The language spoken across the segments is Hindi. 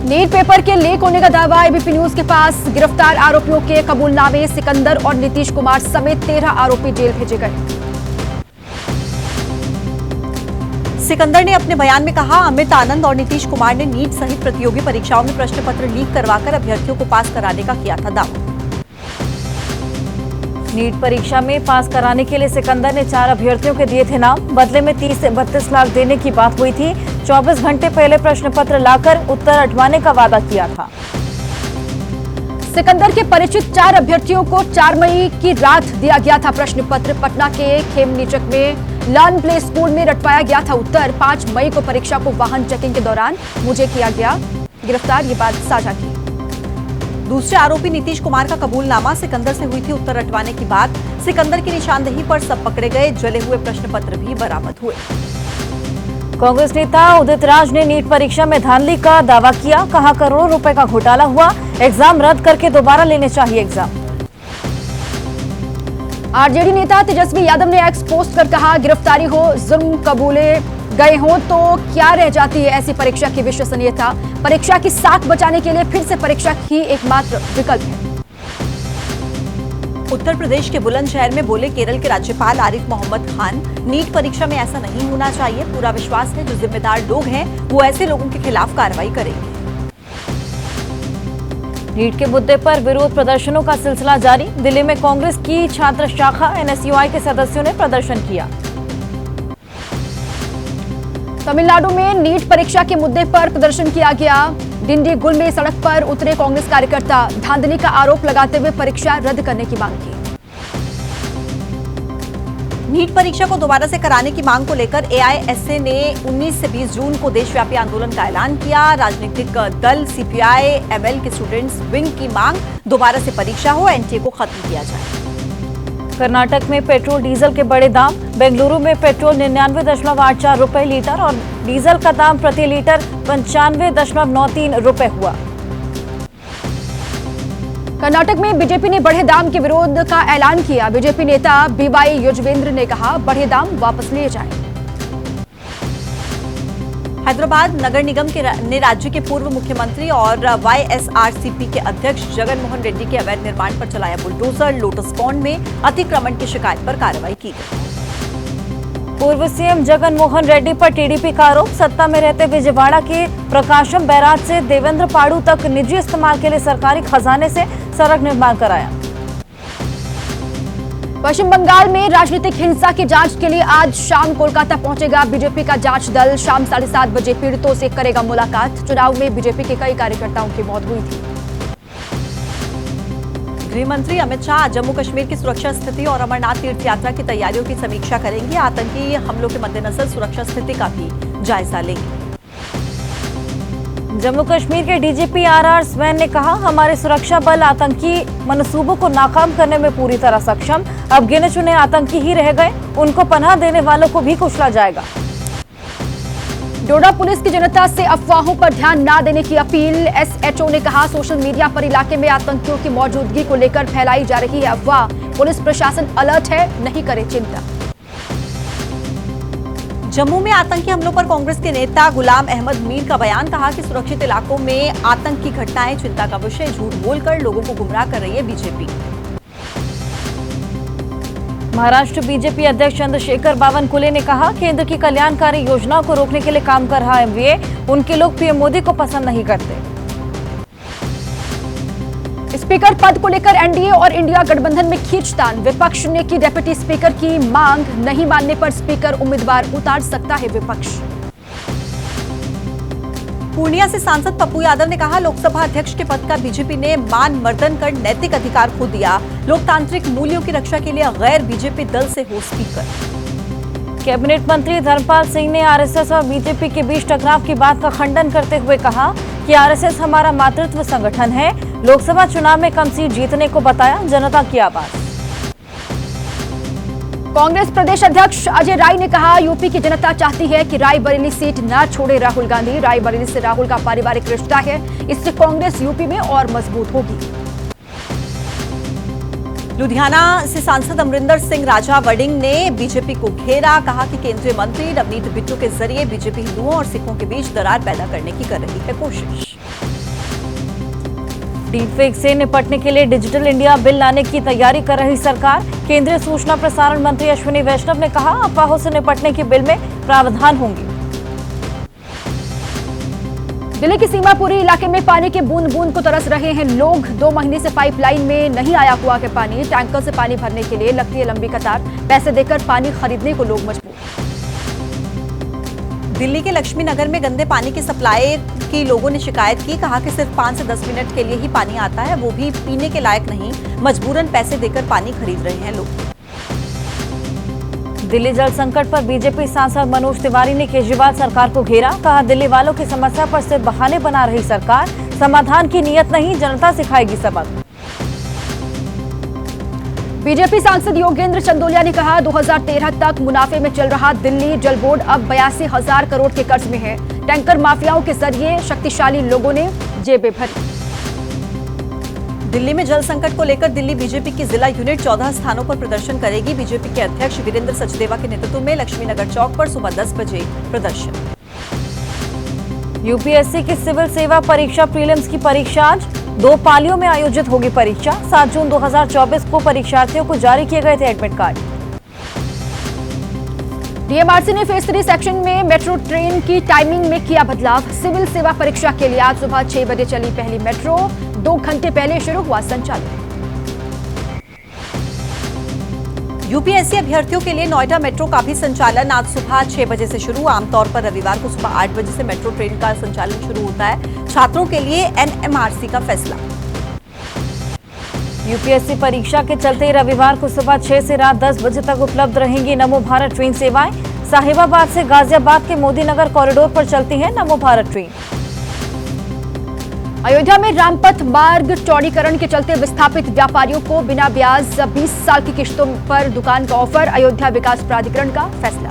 नीट पेपर के लीक होने का दावा एबीपी न्यूज के पास। गिरफ्तार आरोपियों के कबूलनामे। सिकंदर और नीतीश कुमार समेत 13 आरोपी जेल भेजे गए। सिकंदर ने अपने बयान में कहा, अमित आनंद और नीतीश कुमार ने नीट सहित प्रतियोगी परीक्षाओं में प्रश्न पत्र लीक करवाकर अभ्यर्थियों को पास कराने का किया था दावा। नीट परीक्षा में पास कराने के लिए सिकंदर ने 4 अभ्यर्थियों के दिए थे नाम। बदले में 30 से 32 लाख देने की बात हुई थी। 24 घंटे पहले प्रश्न पत्र लाकर उत्तर अटवाने का वादा किया था। सिकंदर के परिचित 4 अभ्यर्थियों को 4 मई की रात दिया गया था प्रश्न पत्र। पटना के खेमनीचक में लर्न प्ले स्कूल में रटवाया गया था उत्तर। 5 मई को परीक्षा को वाहन चेकिंग के दौरान मुझे किया गया गिरफ्तार, ये बात साझा की। दूसरे आरोपी नीतीश कुमार का कबूलनामा। सिकंदर से हुई थी उत्तर रटवाने की बात। सिकंदर की निशानदेही पर सब पकड़े गए। जले हुए प्रश्न पत्र भी बरामद हुए। कांग्रेस नेता उदित राज ने नीट परीक्षा में धांधली का दावा किया। कहा, करोड़ों रुपए का घोटाला हुआ, एग्जाम रद्द करके दोबारा लेने चाहिए एग्जाम। आरजेडी नेता तेजस्वी यादव ने एक्स पोस्ट कर कहा, गिरफ्तारी हो, जुर्म कबूले गए हों तो क्या रह जाती है ऐसी परीक्षा की विश्वसनीयता। परीक्षा की साख बचाने के लिए फिर से परीक्षा ही एकमात्र विकल्प है। उत्तर प्रदेश के बुलंदशहर में बोले केरल के राज्यपाल आरिफ मोहम्मद खान, नीट परीक्षा में ऐसा नहीं होना चाहिए। पूरा विश्वास है जो जिम्मेदार लोग हैं वो ऐसे लोगों के खिलाफ कार्रवाई करेंगे। नीट के मुद्दे पर विरोध प्रदर्शनों का सिलसिला जारी। दिल्ली में कांग्रेस की छात्र शाखा एनएसयूआई के सदस्यों ने प्रदर्शन किया। तमिलनाडु में नीट परीक्षा के मुद्दे पर प्रदर्शन किया गया। डिंडीगुल में सड़क पर उतरे कांग्रेस कार्यकर्ता। धांधली का आरोप लगाते हुए परीक्षा रद्द करने की मांग की। नीट परीक्षा को दोबारा से कराने की मांग को लेकर एआईएसए ने 19 से 20 जून को देशव्यापी आंदोलन का ऐलान किया। राजनीतिक दल सीपीआई एमएल के स्टूडेंट्स विंग की मांग, दोबारा से परीक्षा हो, एनटीए को खत्म किया जाए। कर्नाटक में पेट्रोल डीजल के बड़े दाम। बेंगलुरु में पेट्रोल 99.84 रुपए लीटर और डीजल का दाम प्रति लीटर 95.93 रुपए हुआ। कर्नाटक में बीजेपी ने बढ़े दाम के विरोध का ऐलान किया। बीजेपी नेता बीवाई युजवेंद्र ने कहा, बढ़े दाम वापस लिए जाएं। हैदराबाद नगर निगम ने राज्य के पूर्व मुख्यमंत्री और वाईएसआरसीपी के अध्यक्ष जगन मोहन रेड्डी के अवैध निर्माण पर चलाया बुलडोजर। लोटस पॉन्ड में अतिक्रमण की शिकायत पर कार्रवाई की गई। पूर्व सीएम जगन मोहन रेड्डी पर टीडीपी का आरोप। सत्ता में रहते विजयवाड़ा के प्रकाशम बैराज से देवेंद्र पाड़ू तक निजी इस्तेमाल के लिए सरकारी खजाने से सड़क निर्माण कराया। पश्चिम बंगाल में राजनीतिक हिंसा की जांच के लिए आज शाम कोलकाता पहुंचेगा बीजेपी का जांच दल। शाम 7:30 बजे पीड़ितों से करेगा मुलाकात। चुनाव में बीजेपी के कई कार्यकर्ताओं की मौत हुई थी। गृह मंत्री अमित शाह जम्मू कश्मीर की सुरक्षा स्थिति और अमरनाथ तीर्थ यात्रा की तैयारियों की समीक्षा करेंगे। आतंकी हमलों के मद्देनजर सुरक्षा स्थिति का भी जायजा लेंगे। जम्मू कश्मीर के डीजीपी आरआर स्वैन ने कहा, हमारे सुरक्षा बल आतंकी मनसूबों को नाकाम करने में पूरी तरह सक्षम। अब गिने चुने आतंकी ही रह गए, उनको पनाह देने वालों को भी कुचला जाएगा। डोडा पुलिस की जनता से अफवाहों पर ध्यान न देने की अपील। एसएचओ ने कहा, सोशल मीडिया पर इलाके में आतंकियों की मौजूदगी को लेकर फैलाई जा रही है अफवाह। पुलिस प्रशासन अलर्ट है, नहीं करे चिंता। जम्मू में आतंकी हमलों पर कांग्रेस के नेता गुलाम अहमद मीर का बयान। कहा कि सुरक्षित इलाकों में आतंकी घटनाएं चिंता का विषय। झूठ बोलकर लोगों को गुमराह कर रही है बीजेपी। महाराष्ट्र बीजेपी अध्यक्ष चंद्रशेखर बावनकुले ने कहा, केंद्र की कल्याणकारी योजनाओं को रोकने के लिए काम कर रहा है एमवीए। उनके लोग पीएम मोदी को पसंद नहीं करते। स्पीकर पद को लेकर एनडीए और इंडिया गठबंधन में खींचतान। विपक्ष ने की डेप्यूटी स्पीकर की मांग। नहीं मानने पर स्पीकर उम्मीदवार उतार सकता है विपक्ष। पूर्णिया से सांसद पप्पू यादव ने कहा, लोकसभा अध्यक्ष के पद का बीजेपी ने मान मर्दन कर नैतिक अधिकार खो दिया। लोकतांत्रिक मूल्यों की रक्षा के लिए गैर बीजेपी दल से हो स्पीकर। कैबिनेट मंत्री धर्मपाल सिंह ने आरएसएस और बीजेपी के बीच टकराव की बात का खंडन करते हुए कहा कि आरएसएस हमारा मातृत्व संगठन है। लोकसभा चुनाव में कम सीट जीतने को बताया जनता की आवाज। कांग्रेस प्रदेश अध्यक्ष अजय राय ने कहा, यूपी की जनता चाहती है कि रायबरेली सीट न छोड़े राहुल गांधी। रायबरेली से राहुल का पारिवारिक रिश्ता है, इससे कांग्रेस यूपी में और मजबूत होगी। लुधियाना से सांसद अमरिंदर सिंह राजा वडिंग ने बीजेपी को घेरा। कहा कि केंद्रीय मंत्री नवनीत बिट्टू के जरिए बीजेपी हिंदुओं और सिखों के बीच दरार पैदा करने की कर रही है कोशिश। डीपफेक से निपटने के लिए डिजिटल इंडिया बिल लाने की तैयारी कर रही सरकार। केंद्रीय सूचना प्रसारण मंत्री अश्विनी वैष्णव ने कहा, अफवाहों से निपटने के बिल में प्रावधान होंगे। दिल्ली की सीमापुरी इलाके में पानी के बूंद बूंद को तरस रहे हैं लोग। 2 महीने से पाइपलाइन में नहीं आया कुआं के पानी। टैंकर से पानी भरने के लिए लगती है लंबी कतार। पैसे देकर पानी खरीदने को लोग मजबूर। दिल्ली के लक्ष्मी नगर में गंदे पानी की सप्लाई की लोगों ने शिकायत की। कहा कि सिर्फ 5 से 10 मिनट के लिए ही पानी आता है, वो भी पीने के लायक नहीं। मजबूरन पैसे देकर पानी खरीद रहे हैं लोग। दिल्ली जल संकट पर बीजेपी सांसद मनोज तिवारी ने केजरीवाल सरकार को घेरा। कहा, दिल्ली वालों की समस्या पर सिर्फ बहाने बना रही सरकार, समाधान की नीयत नहीं, जनता सिखाएगी सबक। बीजेपी सांसद योगेंद्र चंदोलिया ने कहा, 2013 तक मुनाफे में चल रहा दिल्ली जल बोर्ड अब 82,000 करोड़ के कर्ज में है। टैंकर माफियाओं के जरिए शक्तिशाली लोगों ने जेबें भरी। दिल्ली में जल संकट को लेकर दिल्ली बीजेपी की जिला यूनिट 14 स्थानों पर प्रदर्शन करेगी। बीजेपी के अध्यक्ष वीरेंद्र सचदेवा के नेतृत्व में लक्ष्मी नगर चौक पर सुबह 10 बजे प्रदर्शन। यूपीएससी की सिविल सेवा परीक्षा प्रीलिम्स की परीक्षा आज 2 पालियों में आयोजित होगी परीक्षा। 7 जून 2024 को परीक्षार्थियों को जारी किए गए थे एडमिट कार्ड। डीएमआरसी ने फेज 3 सेक्शन में मेट्रो ट्रेन की टाइमिंग में किया बदलाव। सिविल सेवा परीक्षा के लिए आज सुबह 6 बजे चली पहली मेट्रो। 2 घंटे पहले शुरू हुआ संचालन। यूपीएससी अभ्यर्थियों के लिए नोएडा मेट्रो का भी संचालन आज सुबह 6 बजे से शुरू। आमतौर पर रविवार को सुबह 8 बजे से मेट्रो ट्रेन का संचालन शुरू होता है। छात्रों के लिए एनएमआरसी का फैसला। यूपीएससी परीक्षा के चलते रविवार को सुबह 6 से रात 10 बजे तक उपलब्ध रहेंगी नमो भारत ट्रेन सेवाएं। साहिबाबाद से गाजियाबाद के मोदी नगर कॉरिडोर पर चलती है नमो भारत ट्रेन। अयोध्या में रामपथ मार्ग चौड़ीकरण के चलते विस्थापित व्यापारियों को बिना ब्याज 20 साल की किश्तों पर दुकान का ऑफर। अयोध्या विकास प्राधिकरण का फैसला।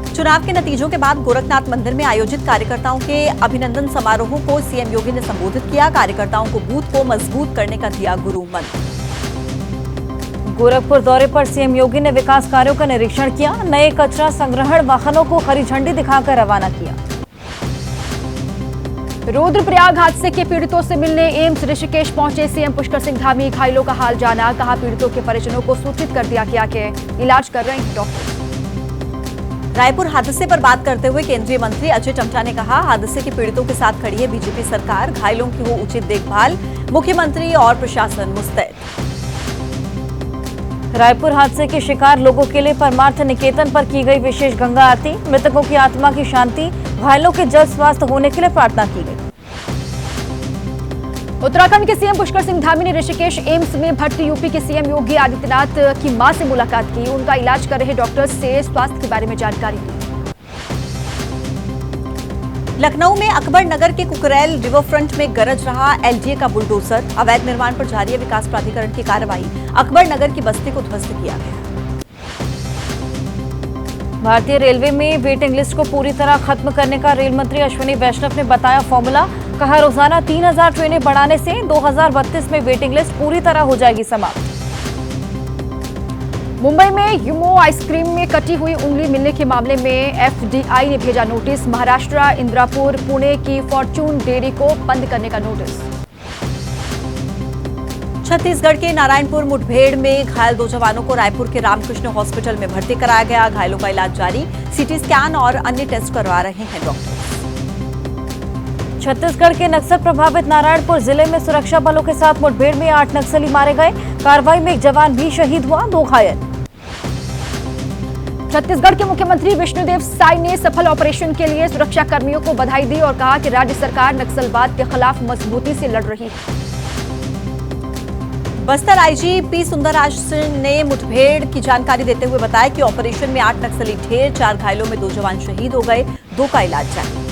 चुनाव के नतीजों के बाद गोरखनाथ मंदिर में आयोजित कार्यकर्ताओं के अभिनंदन समारोह को सीएम योगी ने संबोधित किया। कार्यकर्ताओं को बूथ को मजबूत करने का दिया गुरु मंत्र। गोरखपुर दौरे पर सीएम योगी ने विकास कार्यों का निरीक्षण किया। नए कचरा संग्रहण वाहनों को हरी झंडी दिखाकर रवाना किया। रुद्रप्रयाग हादसे के पीड़ितों से मिलने एम्स ऋषिकेश पहुंचे सीएम पुष्कर सिंह धामी। घायलों का हाल जाना। कहा, पीड़ितों के परिजनों को सूचित कर दिया गया कि इलाज कर रहे हैं डॉक्टर। रायपुर हादसे पर बात करते हुए केंद्रीय मंत्री अजय टम्टा ने कहा, हादसे के पीड़ितों के साथ खड़ी है बीजेपी सरकार। घायलों की हो उचित देखभाल। मुख्यमंत्री और प्रशासन मुस्तैद। रायपुर हादसे के शिकार लोगों के लिए परमार्थ निकेतन पर की गई विशेष गंगा आरती। मृतकों की आत्मा की शांति, घायलों के जल्द स्वास्थ्य होने के लिए प्रार्थना की गई। उत्तराखंड के सीएम पुष्कर सिंह धामी ने ऋषिकेश एम्स में भर्ती यूपी के सीएम योगी आदित्यनाथ की मां से मुलाकात की। उनका इलाज कर रहे डॉक्टर्स से स्वास्थ्य के बारे में जानकारी ली। लखनऊ में अकबर नगर के कुकरेल रिवर फ्रंट में गरज रहा एलडीए का बुलडोजर। अवैध निर्माण पर जारी है विकास प्राधिकरण की कार्रवाई। अकबर नगर की बस्ती को ध्वस्त किया गया। भारतीय रेलवे में वेटिंग लिस्ट को पूरी तरह खत्म करने का रेल मंत्री अश्विनी वैष्णव ने बताया फॉर्मूला। कहा, रोजाना 3000 ट्रेनें बढ़ाने से 2032 में वेटिंग लिस्ट पूरी तरह हो जाएगी समाप्त। मुंबई में यूमो आइसक्रीम में कटी हुई उंगली मिलने के मामले में एफडीआई ने भेजा नोटिस। महाराष्ट्र, इंद्रापुर, पुणे की फॉर्च्यून डेयरी को बंद करने का नोटिस। छत्तीसगढ़ के नारायणपुर मुठभेड़ में घायल 2 जवानों को रायपुर के रामकृष्ण हॉस्पिटल में भर्ती कराया गया। घायलों का इलाज जारी। सीटी स्कैन और अन्य टेस्ट करवा रहे हैं डॉक्टर। छत्तीसगढ़ के नक्सल प्रभावित नारायणपुर जिले में सुरक्षा बलों के साथ मुठभेड़ में 8 नक्सली मारे गए। कार्रवाई में 1 जवान भी शहीद हुआ, 2 घायल। छत्तीसगढ़ के मुख्यमंत्री विष्णुदेव साय ने सफल ऑपरेशन के लिए सुरक्षा कर्मियों को बधाई दी और कहा कि राज्य सरकार नक्सलवाद के खिलाफ मजबूती से लड़ रही है। बस्तर आईजी पी सुंदरराज ने मुठभेड़ की जानकारी देते हुए बताया कि ऑपरेशन में 8 नक्सली ढेर, 4 घायलों में 2 जवान शहीद हो गए, 2 का इलाज जारी।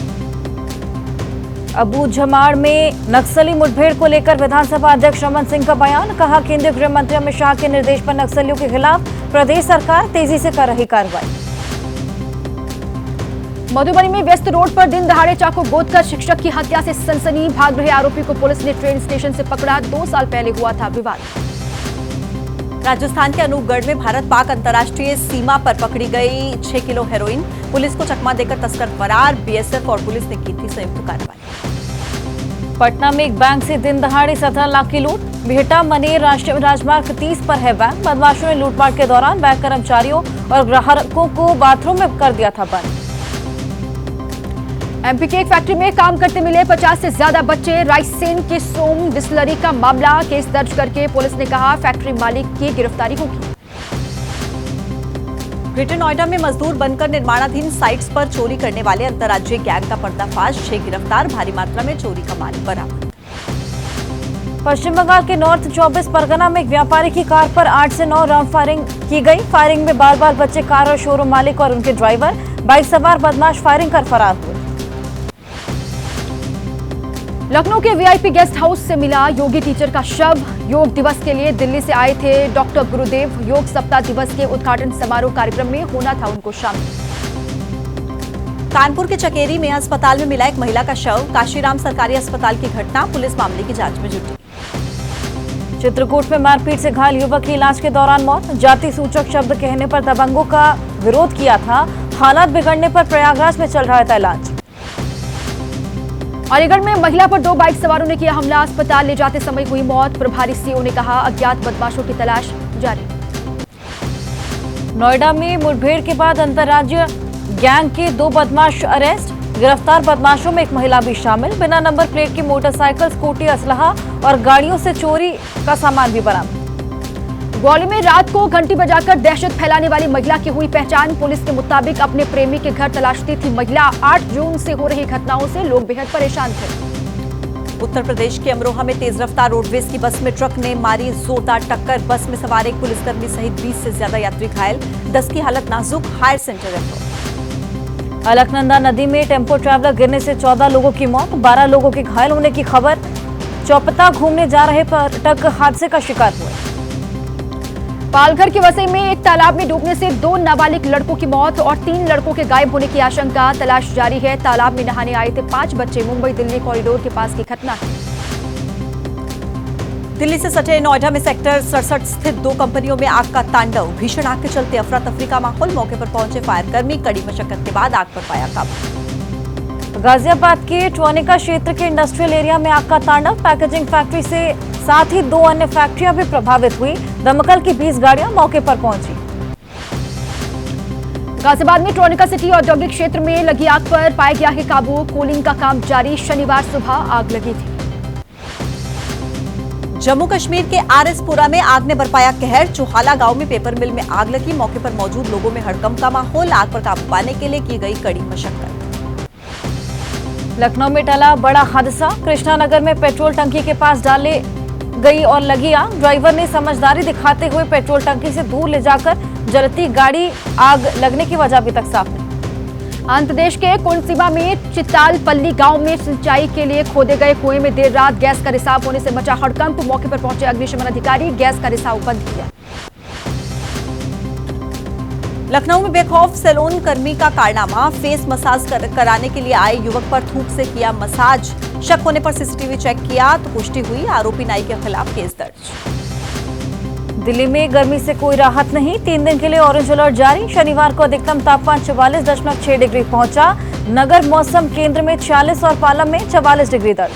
अबू झमाड़ में नक्सली मुठभेड़ को लेकर विधानसभा अध्यक्ष रमन सिंह का बयान। कहा, केंद्रीय गृह मंत्री अमित शाह के निर्देश पर नक्सलियों के खिलाफ प्रदेश सरकार तेजी से कर रही कार्रवाई। मधुबनी में व्यस्त रोड पर दिन दहाड़े चाकू गोदकर शिक्षक की हत्या से सनसनी। भाग रहे आरोपी को पुलिस ने ट्रेन स्टेशन से पकड़ा। 2 साल पहले हुआ था विवाद। राजस्थान के अनूपगढ़ में भारत पाक अंतर्राष्ट्रीय सीमा पर पकड़ी गई 6 किलो हेरोइन। पुलिस को चकमा देकर तस्कर फरार। बीएसएफ और पुलिस ने की थी संयुक्त कार्रवाई। पटना में एक बैंक से दिन दहाड़े 17 लाख की लूट। बिहटा मनेर राष्ट्रीय राजमार्ग 30 पर है बैंक। बदमाशों ने लूटपाट के दौरान बैंक कर्मचारियों और ग्राहकों को बाथरूम में कर दिया था बंद। एमपी की एक फैक्ट्री में काम करते मिले 50 से ज्यादा बच्चे। रायसेन के सोम डिस्टिलरी का मामला, केस दर्ज करके पुलिस ने कहा फैक्ट्री मालिक की गिरफ्तारी होगी। ग्रेटर नोएडा में मजदूर बनकर निर्माणाधीन साइट्स पर चोरी करने वाले अंतर्राज्यीय गैंग का पर्दाफाश। 6 गिरफ्तार, भारी मात्रा में चोरी का माल बरामद। पश्चिम बंगाल के नॉर्थ 24 परगना में एक व्यापारी की कार पर 8 से 9 राउंड फायरिंग की गई। फायरिंग में बाल बच्चे, कार और शोरूम मालिक और उनके ड्राइवर, बाइक सवार बदमाश फायरिंग कर फरार हुए। लखनऊ के वीआईपी गेस्ट हाउस से मिला योगी टीचर का शव। योग दिवस के लिए दिल्ली से आए थे डॉक्टर गुरुदेव। योग सप्ताह दिवस के उद्घाटन समारोह कार्यक्रम में होना था उनको शामिल। कानपुर के चकेरी में अस्पताल में मिला एक महिला का शव। काशीराम सरकारी अस्पताल की घटना, पुलिस मामले की जांच में जुटी। चित्रकूट में मारपीट से घायल युवक की इलाज के दौरान मौत। जाति सूचक शब्द कहने पर दबंगों का विरोध किया था। हालात बिगड़ने पर प्रयागराज में चल रहा था इलाज। अलीगढ़ में महिला पर 2 बाइक सवारों ने किया हमला। अस्पताल ले जाते समय हुई मौत। प्रभारी सीओ ने कहा अज्ञात बदमाशों की तलाश जारी। नोएडा में मुठभेड़ के बाद अंतर्राज्यीय गैंग के 2 बदमाश अरेस्ट। गिरफ्तार बदमाशों में एक महिला भी शामिल। बिना नंबर प्लेट की मोटरसाइकिल, स्कूटी, असलहा और गाड़ियों से चोरी का सामान भी बरामद। ग्वालियर में रात को घंटी बजाकर दहशत फैलाने वाली महिला की हुई पहचान। पुलिस के मुताबिक अपने प्रेमी के घर तलाशती थी महिला। 8 जून से हो रही घटनाओं से लोग बेहद परेशान थे। उत्तर प्रदेश के अमरोहा में तेज रफ्तार रोडवेज की बस में ट्रक ने मारी जोरदार टक्कर। बस में सवार एक पुलिसकर्मी सहित 20 से ज्यादा यात्री घायल। 10 की हालत नाजुक, हायर सेंटर रेफर। अलकनंदा नदी में टेम्पो ट्रैवलर गिरने से 14 लोगों की मौत, 12 लोगों के घायल होने की खबर। चौपता घूमने जा रहे पर्यटक हादसे का शिकार हुए। पालघर के वसई में एक तालाब में डूबने से 2 नाबालिग लड़कों की मौत और 3 लड़कों के गायब होने की आशंका। तलाश जारी है। तालाब में नहाने आए थे 5 बच्चे। मुंबई दिल्ली कॉरिडोर के पास की घटना है। दिल्ली से सटे नोएडा में सेक्टर 67 स्थित 2 कंपनियों में आग का तांडव। भीषण आग के चलते अफरा तफरी का माहौल। मौके पर पहुंचे फायरकर्मी, कड़ी मशक्कत के बाद आग पर पाया काबू। गाजियाबाद के ट्रोनिका क्षेत्र के इंडस्ट्रियल एरिया में आग का तांडव। पैकेजिंग फैक्ट्री से साथ ही 2 अन्य फैक्ट्रियां भी प्रभावित हुई। दमकल की 20 गाड़ियां मौके पर पहुंची। गाजियाबाद में ट्रोनिका सिटी औद्योगिक क्षेत्र में लगी आग पर पाया गया है काबू। कूलिंग का काम जारी। शनिवार सुबह आग लगी थी। जम्मू कश्मीर के आरएसपुरा में आग ने बरपाया कहर। चौहाला गांव में पेपर मिल में आग लगी। मौके पर मौजूद लोगों में हड़कंप का माहौल। आग पर काबू पाने के लिए की गई कड़ी मशक्कत। लखनऊ में टला बड़ा हादसा। कृष्णानगर में पेट्रोल टंकी के पास डाले गई और लगी आग। ड्राइवर ने समझदारी दिखाते हुए पेट्रोल टंकी से दूर ले जाकर जलती गाड़ी। आग लगने की वजह अभी तक साफ नहीं। आंध्र प्रदेश के कोनसीमा में चित्तालपल्ली गांव में सिंचाई के लिए खोदे गए कुएं में देर रात गैस का रिसाव होने से मचा हड़कंप। मौके पर पहुंचे अग्निशमन अधिकारी, गैस का रिसाव बंद किया। लखनऊ में बेखौफ सैलून कर्मी का कारनामा। फेस मसाज कराने के लिए आए युवक पर थूक से किया मसाज। शक होने पर सीसीटीवी चेक किया तो पुष्टि हुई। आरोपी नाई के खिलाफ केस दर्ज। दिल्ली में गर्मी से कोई राहत नहीं। 3 दिन के लिए ऑरेंज अलर्ट जारी। शनिवार को अधिकतम तापमान 44.6 डिग्री पहुंचा। नगर मौसम केंद्र में 46 और पालम में 44 डिग्री दर्ज।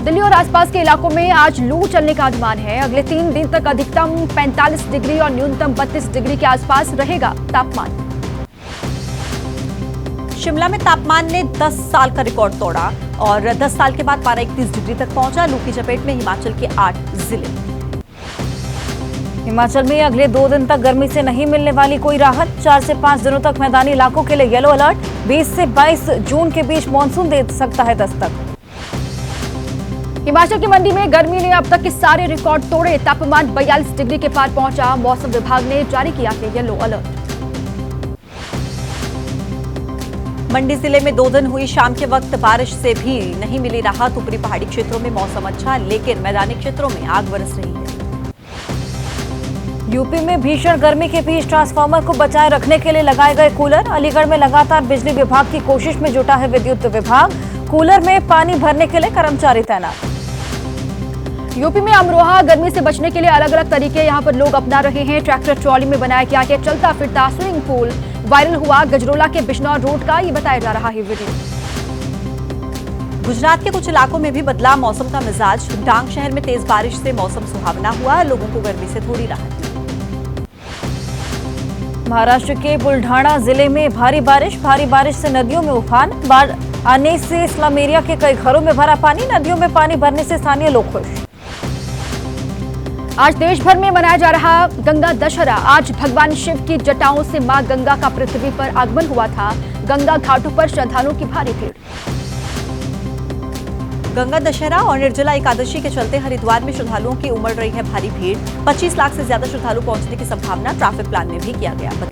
दिल्ली और आसपास के इलाकों में आज लू चलने का अनुमान है। अगले 3 दिन तक अधिकतम 45 डिग्री और न्यूनतम 32 डिग्री के आसपास रहेगा तापमान। शिमला में तापमान ने 10 साल का रिकॉर्ड तोड़ा और 10 साल के बाद पारा 31 डिग्री तक पहुंचा। लू की चपेट में हिमाचल के 8 जिले। हिमाचल में अगले 2 दिन तक गर्मी से नहीं मिलने वाली कोई राहत। 4 से 5 दिनों तक मैदानी इलाकों के लिए येलो अलर्ट। 20 से 22 जून के बीच मानसून दे सकता है दस्तक। हिमाचल की मंडी में गर्मी ने अब तक के सारे रिकॉर्ड तोड़े। तापमान 42 डिग्री के पार पहुंचा। मौसम विभाग ने जारी किया है येलो अलर्ट। मंडी जिले में 2 दिन हुई शाम के वक्त बारिश से भी नहीं मिली राहत। ऊपरी पहाड़ी क्षेत्रों में मौसम अच्छा, लेकिन मैदानी क्षेत्रों में आग बरस रही है। यूपी में भीषण गर्मी के बीच ट्रांसफार्मर को बचाए रखने के लिए लगाए गए कूलर। अलीगढ़ में लगातार बिजली विभाग की कोशिश में जुटा है विद्युत विभाग। कूलर में पानी भरने के लिए कर्मचारी तैनात। यूपी में अमरोहा गर्मी से बचने के लिए अलग अलग तरीके यहां पर लोग अपना रहे हैं। ट्रैक्टर ट्रॉली में बनाया गया है चलता फिरता स्विमिंग पूल। वायरल हुआ गजरोला के बिजनौर रोड का, ये बताया जा रहा है वीडियो। गुजरात के कुछ इलाकों में भी बदला मौसम का मिजाज। डांग शहर में तेज बारिश से मौसम सुहावना हुआ, लोगों को गर्मी से थोड़ी राहत मिली। महाराष्ट्र के बुल्ढाना जिले में भारी बारिश से नदियों में उफान। बाढ़ आने से स्लम एरिया के कई घरों में भरा पानी। नदियों में पानी भरने से स्थानीय लोग खुश। आज देश भर में मनाया जा रहा गंगा दशहरा। आज भगवान शिव की जटाओं से मां गंगा का पृथ्वी पर आगमन हुआ था। गंगा घाटों पर श्रद्धालुओं की भारी भीड़। गंगा दशहरा और निर्जला एकादशी के चलते हरिद्वार में श्रद्धालुओं की उमड़ रही है भारी भीड़। 25 लाख से ज्यादा श्रद्धालु पहुंचने की संभावना। ट्रैफिक प्लान में भी किया गया बदलाव।